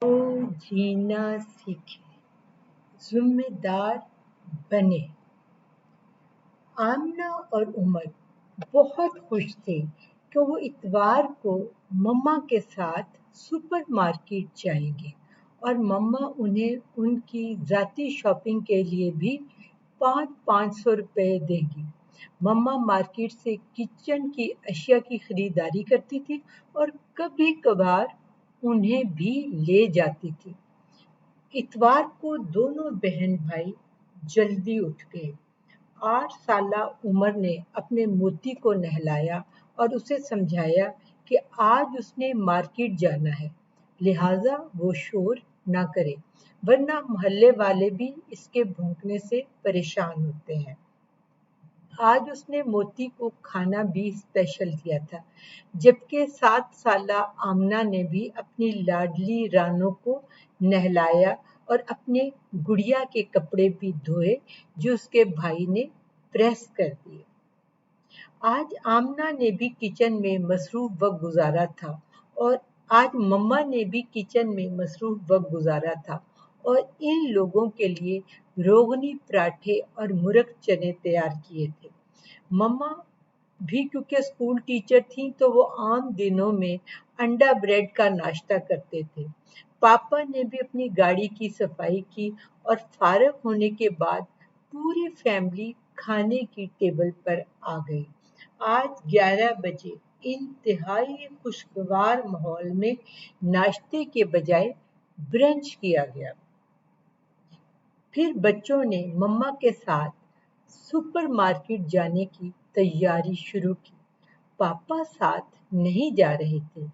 जीना सीखे, जिम्मेदार बने। आमना और उमर बहुत खुश थे कि वो इतवार को मम्मा के साथ सुपरमार्केट जाएंगे और मम्मा उन्हें उनकी ज़ाती शॉपिंग के लिए भी 500 रुपए देंगी। मम्मा मार्केट से किचन की अशिया की खरीदारी करती थी और कभी कभार उन्हें भी ले जाती थी। इतवार को दोनों बहन भाई जल्दी उठ गए। 8 साला उमर ने अपने मोती को नहलाया और उसे समझाया कि आज उसने मार्केट जाना है, लिहाजा वो शोर ना करे, वरना मोहल्ले वाले भी इसके भौंकने से परेशान होते हैं। आज उसने मोती को खाना भी स्पेशल दिया था, जबकि 7 साला आमना ने भी अपनी लाडली रानो को नहलाया और अपने गुड़िया के कपड़े भी धोए जो उसके भाई ने प्रेस कर दिए। आज आमना ने भी किचन में मसरूफ वक्त गुजारा था और आज मम्मा ने भी किचन में मसरूफ वक्त गुजारा था और इन लोगों के लिए रोगनी पराठे और मुरक चने तैयार किए थे। मम्मा भी क्योंकि स्कूल टीचर थीं तो वो आम दिनों में अंडा ब्रेड का नाश्ता करते थे। पापा ने भी अपनी गाड़ी की सफाई की और फारग होने के बाद पूरी फैमिली खाने की टेबल पर आ गई। आज 11 बजे इंतहाई खुशगवार माहौल में नाश्ते के बजाय ब्रंच किया गया। फिर बच्चों ने मम्मा के साथ सुपरमार्केट जाने की तैयारी शुरू की। पापा साथ नहीं जा रहे थे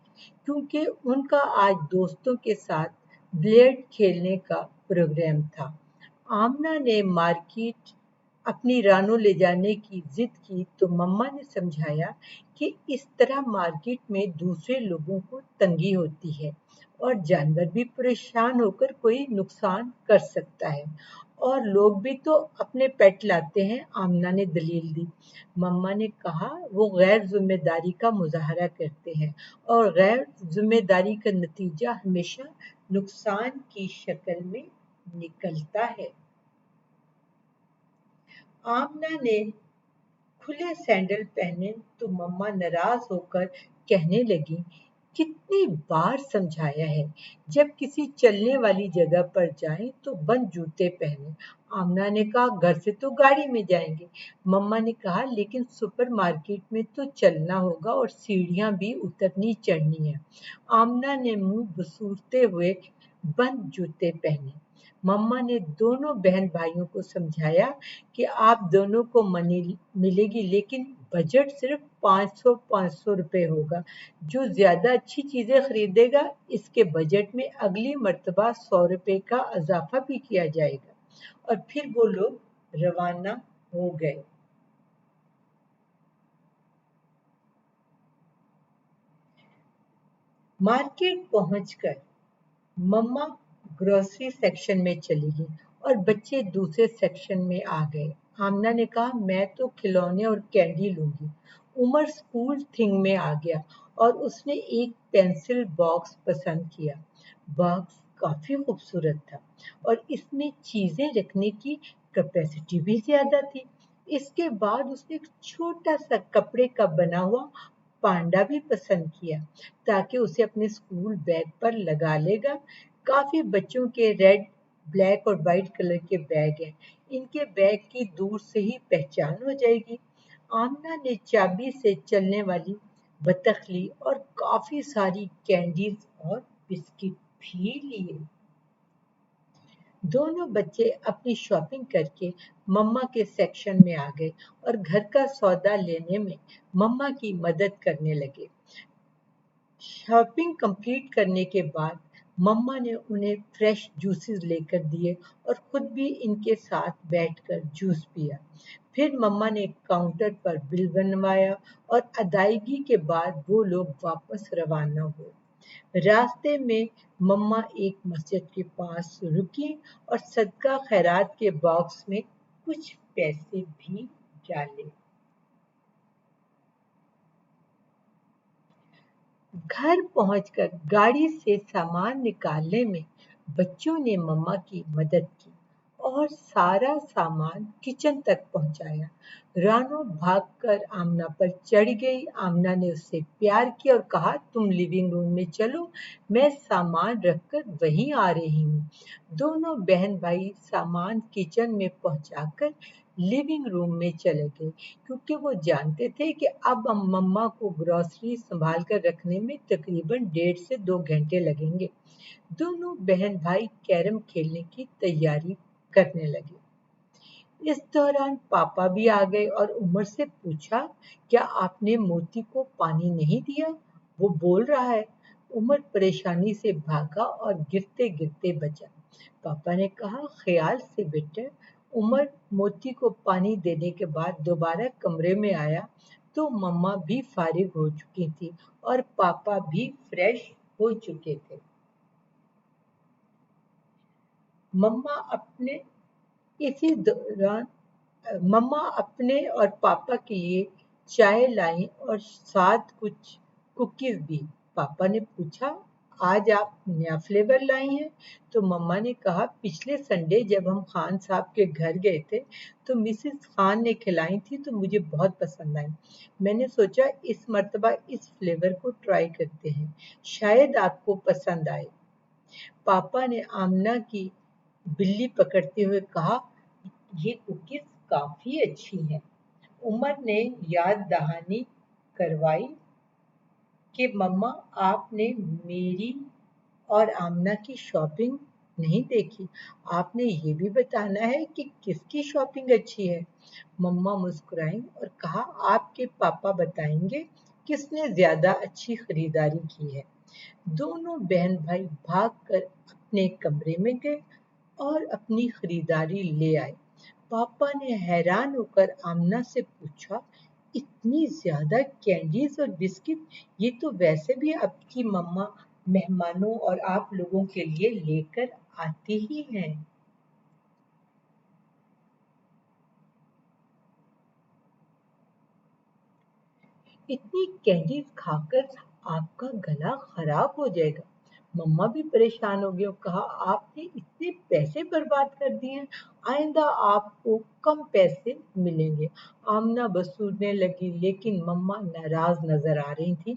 क्योंकि उनका आज दोस्तों के साथ ब्लेड खेलने का प्रोग्राम था। आमना ने मार्केट अपनी रानो ले जाने की जिद की तो मम्मा ने समझाया कि इस तरह मार्केट में दूसरे लोगों को तंगी होती है और जानवर भी परेशान होकर कोई नुकसान कर सकता है और लोग भी तो अपने पेट लाते हैं। आमना ने दलील दी। मम्मा ने कहा वो गैर जिम्मेदारी का मुजाहरा करते हैं और गैर जिम्मेदारी का नतीजा हमेशा नुकसान की शक्ल में निकलता है। आमना ने खुले सैंडल पहने तो मम्मा नाराज होकर कहने लगी, कितनी बार समझाया है, जब किसी चलने वाली जगह पर जाएं तो बंद जूते पहने। आमना ने कहा घर से तो गाड़ी में जाएंगे। मम्मा ने कहा लेकिन सुपरमार्केट में तो चलना होगा और सीढ़ियां भी उतरनी चढ़नी है। आमना ने मुंह बसूरते हुए बंद जूते पहने। मम्मा ने दोनों बहन भाइयों को समझाया कि आप दोनों को मनी मिलेगी लेकिन बजट सिर्फ 500 रुपए होगा। जो ज्यादा अच्छी चीजें खरीदेगा इसके बजट में अगली मर्तबा 100 रुपए का इजाफा भी किया जाएगा। और फिर वो लोग रवाना हो गए। मार्केट पहुंचकर मम्मा ग्रोसरी सेक्शन में चली गई और बच्चे दूसरे सेक्शन में आ गए। आमना ने कहा मैं तो खिलौने और कैंडी लूंगी। उमर स्कूल थिंग में आ गया और उसने एक पेंसिल बॉक्स पसंद किया। बॉक्स काफी खूबसूरत था और इसमें चीजें रखने की कैपेसिटी भी ज्यादा थी। इसके बाद उसने एक छोटा सा कपड़े का बना हुआ पांडा भी पसंद किया ताकि उसे अपने स्कूल बैग पर लगा लेगा। काफी बच्चों के रेड, ब्लैक और वाइट कलर के बैग हैं। इनके बैग की दूर से ही पहचान हो जाएगी। आमना ने चाबी से चलने वाली बतख ली और काफी सारी कैंडीज और बिस्किट भी लिए। दोनों बच्चे अपनी शॉपिंग करके मम्मा के सेक्शन में आ गए और घर का सौदा लेने में मम्मा की मदद करने लगे। शॉपिंग कंप्लीट करने के बाद मम्मा ने उन्हें फ्रेश जूसेस लेकर दिए और खुद भी इनके साथ बैठकर जूस पिया। फिर मम्मा ने काउंटर पर बिल बनवाया और अदायगी के बाद वो लोग वापस रवाना हुए। रास्ते में मम्मा एक मस्जिद के पास रुकी और सदका खैरात के बॉक्स में कुछ पैसे भी डाले। घर पहुंचकर गाड़ी से सामान निकालने में बच्चों ने मम्मा की मदद की और सारा सामान किचन तक पहुंचाया। रानो भागकर आमना पर चढ़ गई। आमना ने उससे प्यार किया और कहा, तुम लिविंग रूम में चलो, मैं सामान रखकर वहीं आ रही हूँ। दोनों बहन भाई सामान किचन में पहुंचाकर लिविंग रूम में चले गए, क्योंकि वो जानते थे कि अब मम्मा को ग्रोसरी संभाल कर रखने में तकरीबन 1.5 से 2 घंटे लगेंगे। दोनों बहन भाई कैरम खेलने की तैयारी करने लगे। इस दौरान पापा भी आ गए और उमर से पूछा, क्या आपने मोती को पानी नहीं दिया? वो बोल रहा है। उमर परेशानी से भागा और गिरते गिरते बचा। पापा ने कहा, ख्याल से बेटे। उमर मोती को पानी देने के बाद दोबारा कमरे में आया तो मम्मा भी फारिग हो चुकी थी और पापा भी फ्रेश हो चुके थे। मम्मा अपने इसी दौरान मम्मा अपने और पापा के लिए चाय लाई और साथ कुछ कुकीज भी। पापा ने पूछा, आज आप नया फ्लेवर लाई हैं? तो मम्मा ने कहा, पिछले संडे जब हम खान साहब के घर गए थे तो मिसेस खान ने खिलाई थी तो मुझे बहुत पसंद आई। मैंने सोचा इस मर्तबा इस फ्लेवर को ट्राई करते हैं, शायद आपको पसंद आए। पापा ने आमना की बिल्ली पकड़ते हुए कहा, ये कुकीज काफी अच्छी हैं। उमर ने याद दहानी करवाई कि मम्मा, आपने मेरी और आमना की शॉपिंग नहीं देखी। आपने ये भी बताना है कि किसकी शॉपिंग अच्छी है। मम्मा मुस्कुराई और कहा, आपके पापा बताएंगे किसने ज्यादा अच्छी खरीदारी की है। दोनों बहन भाई भागकर अपने कमरे में गए और अपनी खरीदारी ले आए। पापा ने हैरान होकर आमना से पूछा, इतनी ज्यादा कैंडीज और बिस्किट, ये तो वैसे भी आपकी मम्मा मेहमानों और आप लोगों के लिए लेकर आती ही हैं। इतनी कैंडीज खाकर आपका गला खराब हो जाएगा। मम्मा भी परेशान हो गई और कहा, आपने इतने पैसे बर्बाद कर दिए हैं, आइंदा आपको कम पैसे मिलेंगे। आमना बसूरने लगी, लेकिन मम्मा नाराज नजर आ रही थी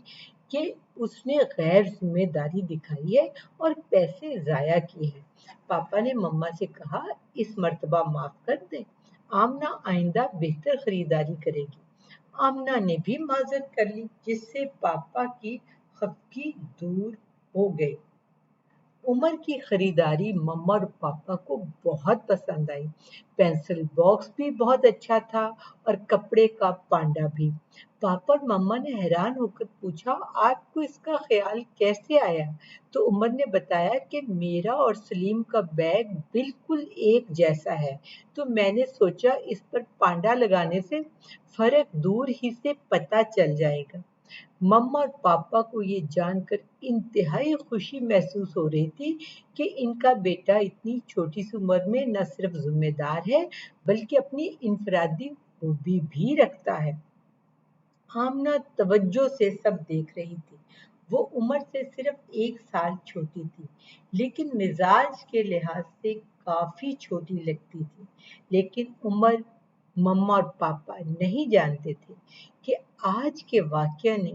कि उसने गैर जिम्मेदारी दिखाई है और पैसे जाया किए हैं। पापा ने मम्मा से कहा, इस मर्तबा माफ कर दे, आमना आइंदा बेहतर खरीदारी करेगी। आमना ने भी माजरत कर ली, जिससे पापा की खफगी दूर हो गई। उमर की खरीदारी मम्मा और पापा को बहुत पसंद आई। पेंसिल बॉक्स भी बहुत अच्छा था और कपड़े का पांडा भी। पापा और मम्मा ने हैरान होकर पूछा, आपको इसका ख्याल कैसे आया? तो उमर ने बताया कि मेरा और सलीम का बैग बिल्कुल एक जैसा है, तो मैंने सोचा इस पर पांडा लगाने से फर्क दूर ही से पता चल जाएगा। मम्मा और पापा को ये जानकर इंतहाई खुशी महसूस हो रही थी कि इनका बेटा इतनी छोटी सी उम्र में न सिर्फ जिम्मेदार है, बल्कि अपनी इनफरादी खूबी भी रखता है। आमना तवज्जो से सब देख रही थी। वो उम्र से सिर्फ 1 साल छोटी थी, लेकिन मिजाज के लिहाज से काफी छोटी लगती थी। लेकिन उम्र, मम्मा और पापा नहीं जानते थे कि आज के वाकया ने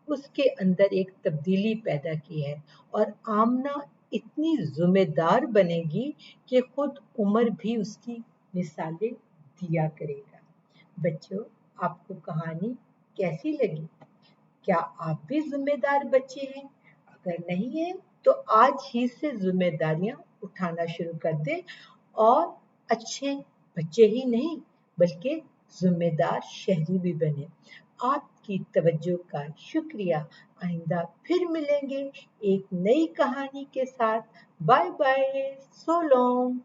उसके अंदर एक तब्दीली पैदा की है और आमना इतनी जिम्मेदार बनेगी कि खुद उम्र भी उसकी मिसालें दिया करेगा। बच्चों, आपको कहानी कैसी लगी? क्या आप भी जिम्मेदार बच्चे हैं? अगर नहीं है तो आज ही से जिम्मेदारियां उठाना शुरू कर दें और अच्छे बच्चे ही नहीं बल्कि जिम्मेदार शहरी भी बने। आपकी तवज्जो का शुक्रिया। आइंदा फिर मिलेंगे एक नई कहानी के साथ। Bye bye, so long.